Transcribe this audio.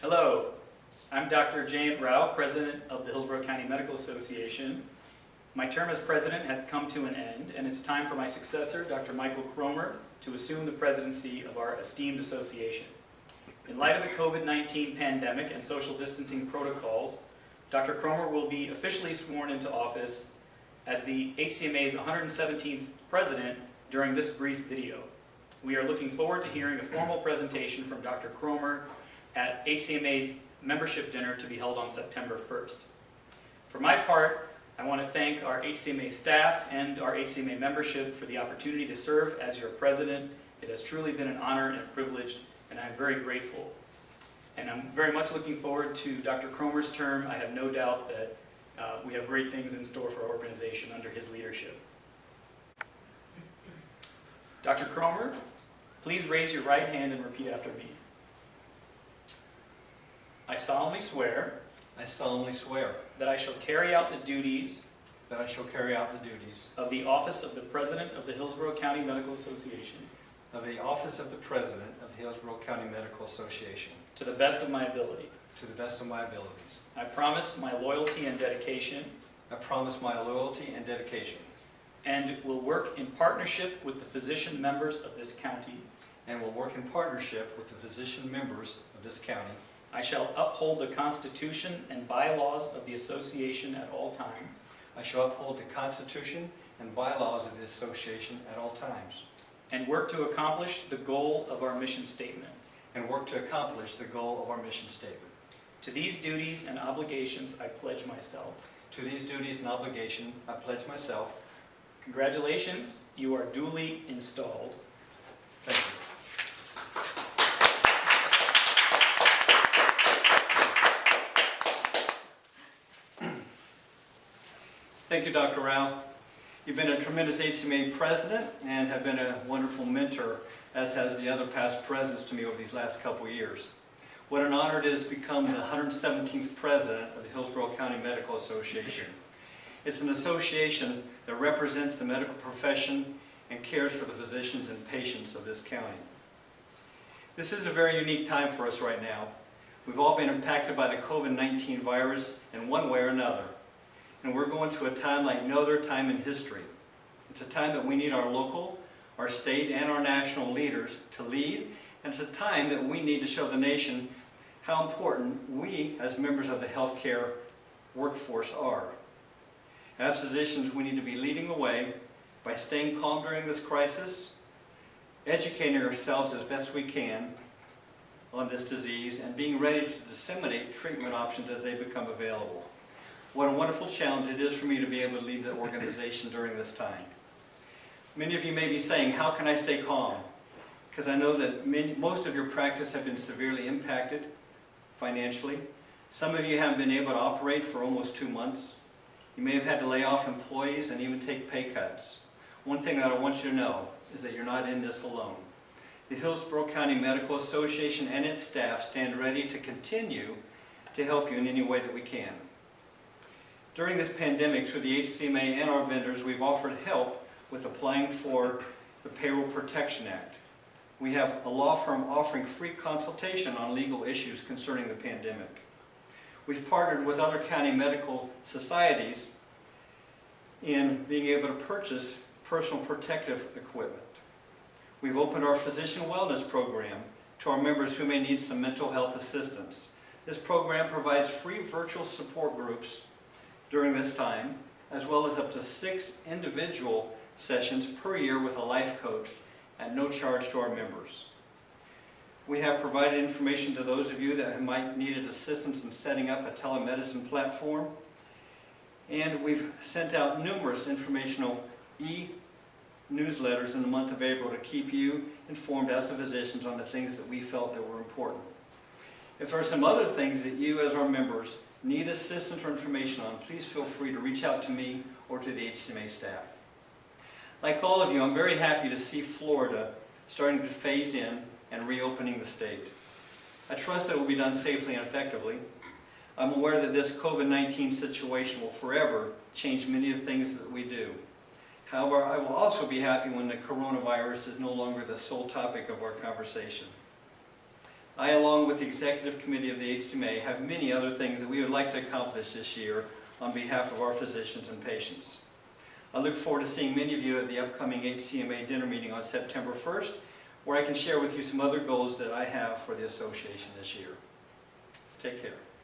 Hello, I'm Dr. Jayant Rao, President of the Hillsborough County Medical Association. My term as president has come to an end, and it's time for my successor, Dr. Michael Cromer, to assume the presidency of our esteemed association. In light of the COVID-19 pandemic and social distancing protocols, Dr. Cromer will be officially sworn into office as the HCMA's 117th president during this brief video. We are looking forward to hearing a formal presentation from Dr. Cromer at HCMA's membership dinner to be held on September 1st. For my part, I want to thank our HCMA staff and our HCMA membership for the opportunity to serve as your president. It has truly been an honor and a privilege, and I'm very grateful. And I'm very much looking forward to Dr. Cromer's term. I have no doubt that we have great things in store for our organization under his leadership. Dr. Cromer, please raise your right hand and repeat after me. I solemnly swear that I shall carry out the duties of the office of the President of the Hillsborough County Medical Association of the office of the President of Hillsborough County Medical Association to the best of my ability. to the best of my abilities. I promise my loyalty and dedication I promise my loyalty and dedication and will work in partnership with the physician members of this county. and will work in partnership with the physician members of this county. I shall uphold the Constitution and bylaws of the association at all times I shall uphold the Constitution and bylaws of the association at all times and work to accomplish the goal of our mission statement. and work to accomplish the goal of our mission statement. To these duties and obligations, I pledge myself. To these duties and obligation, I pledge myself. Congratulations, you are duly installed. Thank you. Thank you, Dr. Rao. You've been a tremendous HCMA president and have been a wonderful mentor, as have the other past presidents to me over these last couple years. What an honor it is to become the 117th president of the Hillsborough County Medical Association. It's an association that represents the medical profession and cares for the physicians and patients of this county. This is a very unique time for us right now. We've all been impacted by the COVID-19 virus in one way or another. And we're going through a time like no other time in history. It's a time that we need our local, our state, and our national leaders to lead, and it's a time that we need to show the nation how important we, as members of the healthcare workforce, are. As physicians, we need to be leading the way by staying calm during this crisis, educating ourselves as best we can on this disease, and being ready to disseminate treatment options as they become available. What a wonderful challenge it is for me to be able to lead the organization during this time. Many of you may be saying, how can I stay calm? Because I know that most of your practice have been severely impacted financially. Some of you haven't been able to operate for almost 2 months. You may have had to lay off employees and even take pay cuts. One thing that I want you to know is that you're not in this alone. The Hillsborough County Medical Association and its staff stand ready to continue to help you in any way that we can. During this pandemic, through the HCMA and our vendors, we've offered help with applying for the Payroll Protection Act. We have a law firm offering free consultation on legal issues concerning the pandemic. We've partnered with other county medical societies in being able to purchase personal protective equipment. We've opened our physician wellness program to our members who may need some mental health assistance. This program provides free virtual support groups during this time, as well as up to 6 individual sessions per year with a life coach at no charge to our members. We have provided information to those of you that might need assistance in setting up a telemedicine platform, and we've sent out numerous informational e-newsletters in the month of April to keep you informed as the physicians on the things that we felt that were important. If there are some other things that you as our members need assistance or information on, please feel free to reach out to me or to the HCMA staff. Like all of you, I'm very happy to see Florida starting to phase in and reopening the state. I trust that it will be done safely and effectively. I'm aware that this COVID-19 situation will forever change many of the things that we do. However, I will also be happy when the coronavirus is no longer the sole topic of our conversation. I, along with the Executive Committee of the HCMA, have many other things that we would like to accomplish this year on behalf of our physicians and patients. I look forward to seeing many of you at the upcoming HCMA dinner meeting on September 1st, where I can share with you some other goals that I have for the association this year. Take care.